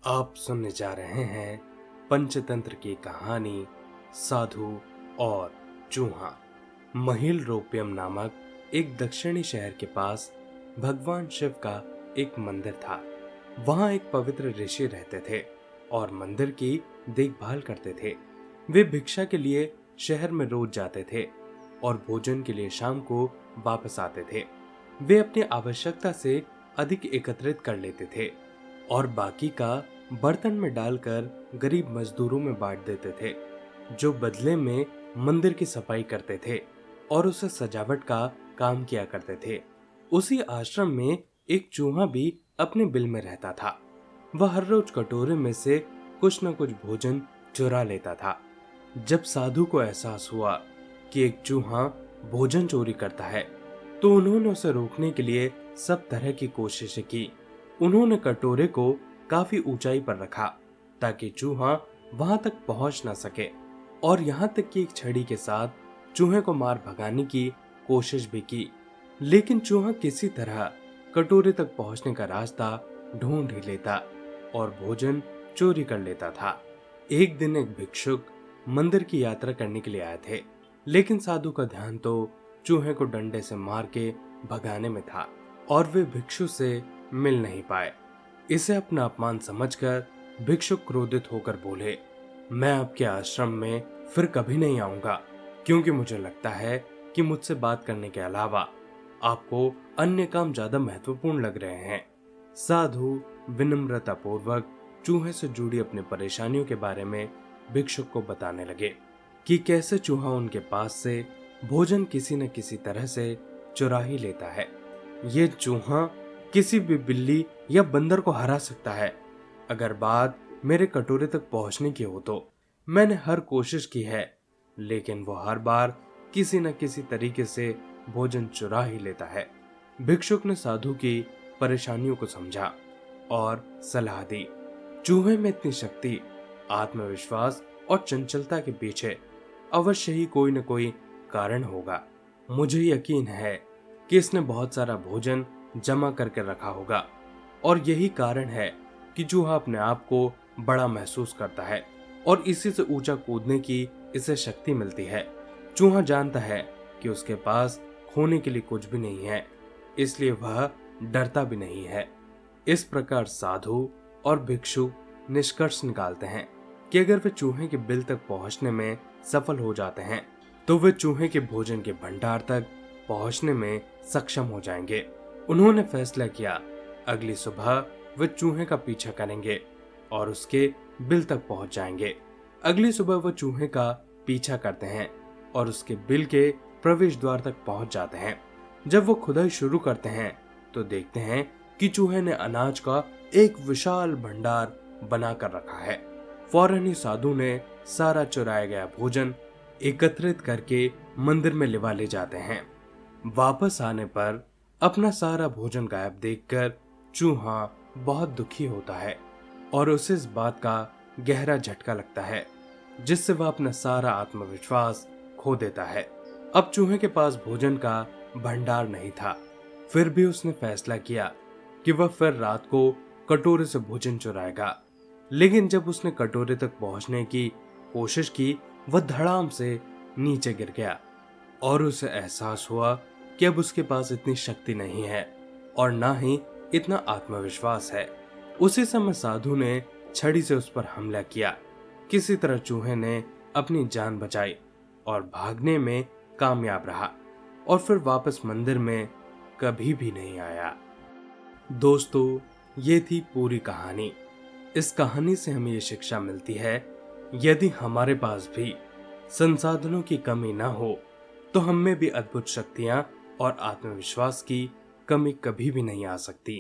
आप सुनने जा रहे हैं पंचतंत्र की कहानी साधु और चूहा। महिलरोप्यम नामक एक दक्षिणी शहर के पास भगवान शिव का एक मंदिर था। वहां एक पवित्र ऋषि रहते थे और मंदिर की देखभाल करते थे। वे भिक्षा के लिए शहर में रोज जाते थे और भोजन के लिए शाम को वापस आते थे। वे अपनी आवश्यकता से अधिक एकत्रित कर लेते थे और बाकी का बर्तन में डालकर गरीब मजदूरों में बांट देते थे, जो बदले में मंदिर की सफाई करते थे और उसे सजावट का काम किया करते थे। उसी आश्रम में एक चूहा भी अपने बिल में रहता था। वह हर रोज कटोरे में से कुछ न कुछ भोजन चुरा लेता था। जब साधु को एहसास हुआ कि एक चूहा भोजन चोरी करता है, तो उन्होंने उसे रोकने के लिए सब तरह की कोशिशें की। उन्होंने कटोरे को काफी ऊंचाई पर रखा ताकि चूहा वहां तक पहुंच ना सके, और यहाँ तक कि एक छड़ी के साथ चूहे को मार भगाने की कोशिश भी की। लेकिन चूहा किसी तरह कटोरे तक पहुंचने का रास्ता ढूंढ ही लेता और भोजन चोरी कर लेता था। एक दिन एक भिक्षुक मंदिर की यात्रा करने के लिए आए थे, लेकिन साधु का ध्यान तो चूहे को डंडे से मार के भगाने में था और वे भिक्षु से मिल नहीं पाए। इसे अपना अपमान समझकर भिक्षुक क्रोधित होकर बोले, मैं आपके आश्रम में फिर कभी नहीं आऊंगा, क्योंकि मुझे लगता है कि मुझसे बात करने के अलावा आपको अन्य काम ज्यादा महत्वपूर्ण लग रहे हैं। साधु विनम्रता पूर्वक चूहे से जुड़ी अपनी परेशानियों के बारे में भिक्षुक को बताने लगे कि कैसे चूहा उनके पास से भोजन किसी न किसी तरह से चुरा ही लेता है। ये चूहा किसी भी बिल्ली या बंदर को हरा सकता है। अगर बात मेरे कटोरे तक पहुंचने की हो तो मैंने हर कोशिश की है, लेकिन वो हर बार किसी न किसी तरीके से भोजन चुरा ही लेता है। भिक्षुक ने साधु की परेशानियों को समझा और सलाह दी। चूहे में इतनी शक्ति, आत्मविश्वास और चंचलता के पीछे अवश्य ही कोई न कोई कारण होगा। मुझे यकीन है कि इसने बहुत सारा भोजन जमा करके रखा होगा, और यही कारण है कि चूहा अपने आप को बड़ा महसूस करता है और इसी से ऊंचा कूदने की इसे शक्ति मिलती है। चूहा जानता है कि उसके पास खोने के लिए कुछ भी नहीं है, इसलिए वह डरता भी नहीं है। इस प्रकार साधु और भिक्षु निष्कर्ष निकालते हैं कि अगर वे चूहे के बिल तक पहुंचने में सफल हो जाते हैं, तो वे चूहे के भोजन के भंडार तक पहुंचने में सक्षम हो जाएंगे। उन्होंने फैसला किया, अगली सुबह वे चूहे का पीछा करेंगे और उसके बिल तक पहुंच जाएंगे। अगली सुबह वो चूहे का पीछा करते हैं और उसके बिल के प्रवेश द्वार तक पहुंच जाते हैं। जब वो खुदाई शुरू करते हैं तो देखते हैं कि चूहे ने अनाज का एक विशाल भंडार बनाकर रखा है। फौरन ही साधु ने सारा चुराया गया भोजन एकत्रित करके मंदिर में लिवा ले जाते हैं। वापस आने पर अपना सारा भोजन गायब देखकर चूहा बहुत दुखी होता है और उसे इस बात का गहरा झटका लगता है, जिससे वह अपना सारा आत्मविश्वास खो देता है। अब चूहे के पास भोजन का भंडार नहीं था, फिर भी उसने फैसला किया कि वह फिर रात को कटोरे से भोजन चुराएगा। लेकिन जब उसने कटोरे तक पहुंचने की कोशिश की, वह धड़ाम से नीचे गिर गया और उसे एहसास हुआ कि अब उसके पास इतनी शक्ति नहीं है और ना ही इतना आत्मविश्वास है। उसी समय साधु ने छड़ी से उस पर हमला किया। किसी तरह चूहे ने अपनी जान बचाई और भागने में कामयाब रहा और फिर वापस मंदिर में कभी भी नहीं आया। दोस्तों, ये थी पूरी कहानी। इस कहानी से हमें ये शिक्षा मिलती है, यदि हमारे पास भी संसाधनों की कमी ना हो तो हम में भी अद्भुत शक्तियां और आत्मविश्वास की कमी कभी भी नहीं आ सकती।